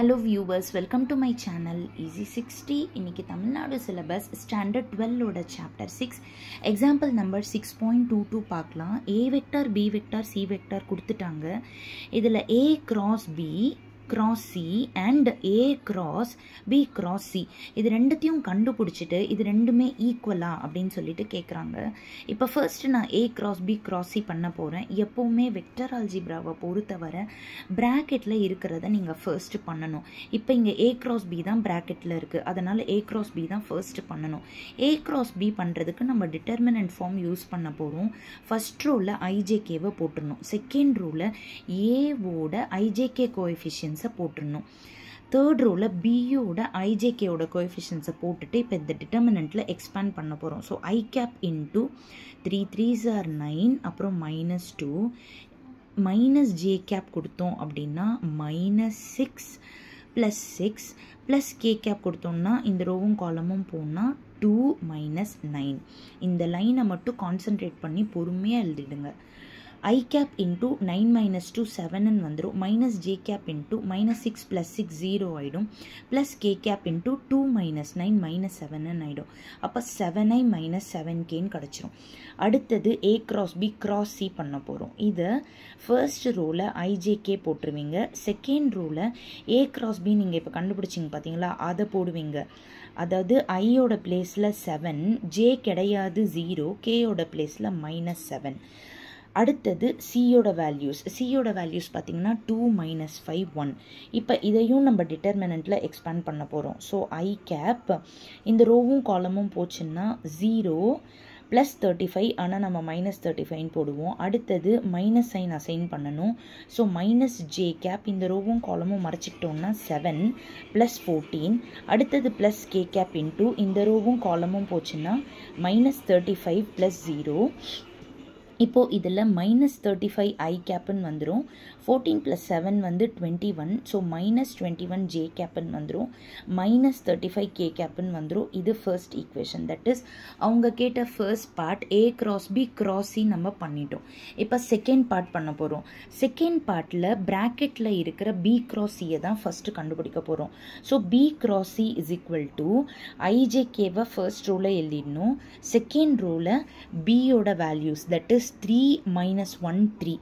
Hello viewers, welcome to my channel Easy 60. இன்னைக்கு Tamil Nadu syllabus standard 12 ஓட chapter 6 example number 6.22 பார்க்கலாம். A vector, B vector, C vector கொடுத்துட்டாங்க. இதில் A cross B cross C and A cross B cross C இது ரெண்டுத்தையும் கண்டுபிடிச்சிட்டு இது ரெண்டுமே ஈக்குவலா அப்படின்னு சொல்லிட்டு கேட்குறாங்க. இப்போ ஃபர்ஸ்ட் நான் A cross B cross C பண்ண போகிறேன். எப்போவுமே வெக்டர் அல்ஜிப்ராவை பொறுத்தவரை ப்ராக்கெட்டில் இருக்கிறத நீங்கள் ஃபர்ஸ்ட் பண்ணணும். இப்போ இங்கே A cross B தான் ப்ராக்கெட்டில் இருக்குது, அதனால் A cross B தான் ஃபர்ஸ்ட் பண்ணணும். A cross B பண்ணுறதுக்கு நம்ம டிட்டர்மினன்ட் ஃபார்ம் யூஸ் பண்ண போகிறோம். ஃபர்ஸ்ட் ரோவில் ஐஜேகேவை போட்டுடணும். செகண்ட் ரோவில் ஏவோட ஐஜேகே கோஎஃபிஷியன்ஸ் போட்டுடணும். தேர்ட் ரோவில் பியோட ஐஜேகேயோட கோஎஃபிஷியன்ஸை போட்டுட்டு இப்போ இந்த டிட்டர்மினண்ட்டில் எக்ஸ்பேண்ட் பண்ண போகிறோம். So I cap into 3 3s are 9 அப்புறம் -2 மைனஸ் ஜே கேப் கொடுத்தோம் அப்படின்னா -6 + 6 ப்ளஸ் கே கேப் கொடுத்தோம்னா இந்த ரோவும் காலமும் போனால் 2 - 9. இந்த லைனை மட்டும் கான்சென்ட்ரேட் பண்ணி பொறுமையாக எழுதிடுங்க. I cap into 9 - 2 7 வந்துடும். மைனஸ் ஜே கேப் இன்ட்டு -6 + 6 0 ஆகிடும். ப்ளஸ் கே கேப் இன்ட்டு 2 - 9 - 7 ஆகிடும். அப்போ 7i - 7kன்னு கிடச்சிரும். அடுத்தது A cross B cross C பண்ண போகிறோம். இதை ஃபர்ஸ்ட் ரோவில் ஐஜேகே போட்டுருவீங்க. செகண்ட் ரோவில் A cross B நீங்கள் இப்போ கண்டுபிடிச்சிங்க பார்த்தீங்களா, அதை போடுவீங்க. அதாவது ஐயோட பிளேஸில் 7, ஜே கிடையாது 0, கேயோட பிளேஸில் -7. அடுத்தது சியோட வேல்யூஸ் பார்த்தீங்கன்னா 2 - 5 1. இப்போ இதையும் நம்ம டிட்டர்மினண்ட்டில் எக்ஸ்பேண்ட் பண்ண போகிறோம். ஸோ ஐ கேப் இந்த ரோவும் காலமும் போச்சுன்னா 0 + 35, ஆனால் நம்ம -35 போடுவோம். அடுத்தது மைனஸ் சைன் அசைன் பண்ணணும். ஸோ மைனஸ் ஜே கேப் இந்த ரோவும் காலமும் மறைச்சிக்கிட்டோம்னா 7 + 14. அடுத்தது ப்ளஸ் கே கேப் இன்ட்டு இந்த ரோவும் காலமும் போச்சுன்னா -35 + 0. இப்போது இதில் -35 ஐ கேப்புன்னு வந்துடும். 14 + 7 வந்து 21. ஸோ -21 ஜே கேப்புன்னு வந்துடும். -35 கே கேப்புன்னு வந்துடும். இது ஃபர்ஸ்ட் ஈக்குவேஷன். தட் இஸ் அவங்க கேட்ட first part A cross B cross C நம்ம பண்ணிட்டோம். இப்போ செகண்ட் பார்ட் பண்ண போகிறோம். செகண்ட் பார்ட்டில் ப்ராக்கெட்டில் இருக்கிற B cross Cயை தான் ஃபர்ஸ்ட்டு கண்டுபிடிக்க போகிறோம். ஸோ B cross C = ஐஜேகேவை ஃபர்ஸ்ட் ரோவில் எழுதிடணும். செகண்ட் ரோவில் பியோட வேல்யூஸ் தட் இஸ் 3 - 1 3.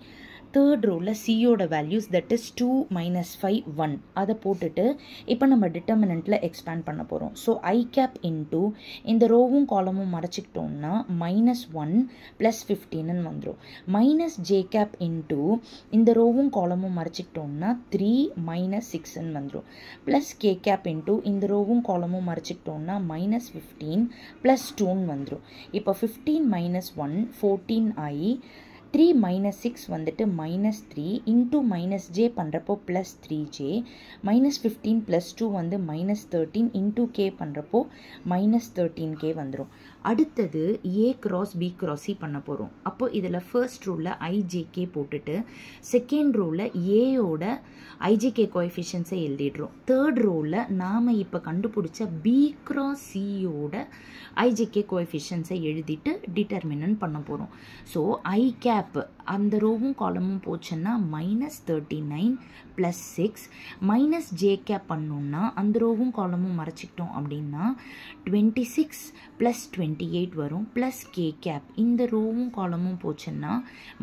தேர்ட் ரோவில் சியோட வேல்யூஸ் தட் இஸ் 2 - 5 1. அதை போட்டுட்டு இப்போ நம்ம டிட்டர்மினண்ட்டில் எக்ஸ்பேண்ட் பண்ண போகிறோம். ஸோ ஐ கேப் இன்ட்டு இந்த ரோவும் காலமும் மறைச்சிக்கிட்டோம்னா -1 + 15 வந்துடும். மைனஸ் ஜே கேப் இன்ட்டு இந்த ரோவும் காலமும் மறைச்சிக்கிட்டோம்னா 3 - 6 வந்துடும். ப்ளஸ் கே கேப் இன்ட்டு இந்த ரோவும் காலமும் மறைச்சிக்கிட்டோம்னா -15 + 2 வந்துடும். இப்போ 15 - 1 14i 3 - 6 வந்துட்டு -3 இன்ட்டு -j பண்ணுறப்போ +3j -15 + 2 வந்து -13 இன்ட்டு கே பண்ணுறப்போ -13k வந்துடும். அடுத்தது A cross B cross C பண்ண போகிறோம். அப்போது இதில் ஃபர்ஸ்ட் ரோவில் ஐஜேகே போட்டுட்டு செகண்ட் ரோவில் ஏயோட ஐஜேகே கோஎஃபிஷியன்ஸை எழுதிடுறோம். தேர்ட் ரோவில் நாம் இப்போ கண்டுபிடிச்ச B cross Cயோட ஐஜேகே கோஎஃபிஷியன்ஸை எழுதிட்டு டிட்டர்மினன்ட் பண்ண போகிறோம். ஸோ ஐ கேப் அந்த ரோவும் காலமும் போச்சுன்னா -39 + 6 மைனஸ் ஜே கேப் பண்ணோம்னா அந்த ரோவும் காலமும் மறைச்சிக்கிட்டோம் அப்படின்னா 26 + 28 வரும். ப்ளஸ் கே கேப் இந்த ரோவும் காலமும் போச்சுன்னா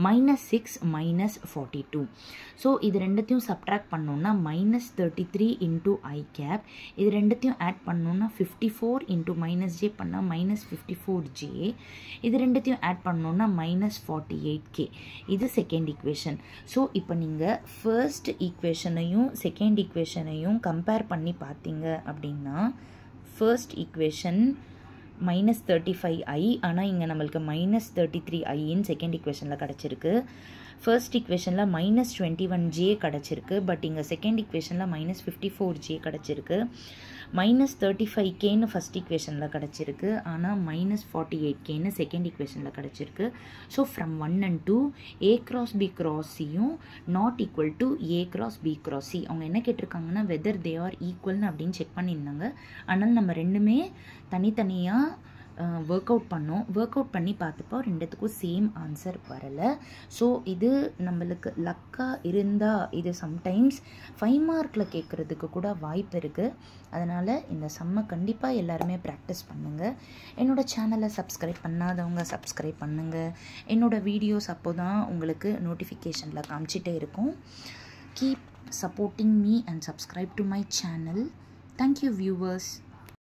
-6 - 42. ஸோ இது ரெண்டுத்தையும் சப்ட்ராக்ட் பண்ணோம்னா -33 இன்ட்டு ஐ கேப். இது ரெண்டுத்தையும் ஆட் பண்ணோம்னா 54 இன்ட்டு -j பண்ணால் -54j. இது ரெண்டுத்தையும் ஆட் பண்ணோம்னா -48k. இது செகண்ட் ஈக்குவேஷன். ஸோ இப்போ நீங்கள் ஃபர்ஸ்ட் ஈக்குவேஷனையும் செகண்ட் ஈக்குவேஷனையும் கம்பேர் பண்ணி பார்த்தீங்க அப்படின்னா ஃபர்ஸ்ட் ஈக்குவேஷன் -35i, ஆனால் இங்கே நம்மளுக்கு -33iன்னு செகண்ட் ஈக்குவேஷனில் கிடச்சிருக்கு. ஃபர்ஸ்ட் ஈக்குவேஷனில் -21j கிடச்சிருக்கு. பட் இங்கே செகண்ட் ஈக்குவேஷனில் -54j கிடச்சிருக்கு. -35kன்னு ஃபர்ஸ்ட் ஈக்குவேஷனில் கிடச்சிருக்கு, ஆனால் -48kன்னு செகண்ட் ஈக்குவேஷனில் கிடச்சிருக்கு. So from 1 and 2 A cross B cross Cயும் not equal to A cross B cross C. அவங்க என்ன கேட்டிருக்காங்கன்னா வெதர் தே ஆர் ஈக்குவல்னு அப்படின்னு செக் பண்ணியிருந்தாங்க. ஆனால் நம்ம ரெண்டுமே தனித்தனியாக ஒர்க் அவுட் பண்ணோம். ஒர்க் அவுட் பண்ணி பார்த்தப்போ ரெண்டுத்துக்கும் சேம் ஆன்சர் வரலை. ஸோ இது நம்மளுக்கு லக்காக இருந்தால் இது சம்டைம்ஸ் 5 மார்க்கில் கேட்குறதுக்கு கூட வாய்ப்பு இருக்குது. அதனால் இந்த சம்மை கண்டிப்பாக எல்லாருமே ப்ராக்டிஸ் பண்ணுங்கள். என்னோடய சேனலை சப்ஸ்கிரைப் பண்ணாதவங்க சப்ஸ்கிரைப் பண்ணுங்கள். என்னோடய வீடியோஸ் அப்போ தான் உங்களுக்கு நோட்டிஃபிகேஷனில் காமிச்சிட்டே இருக்கும். Keep supporting me and subscribe to my channel. Thank you, viewers.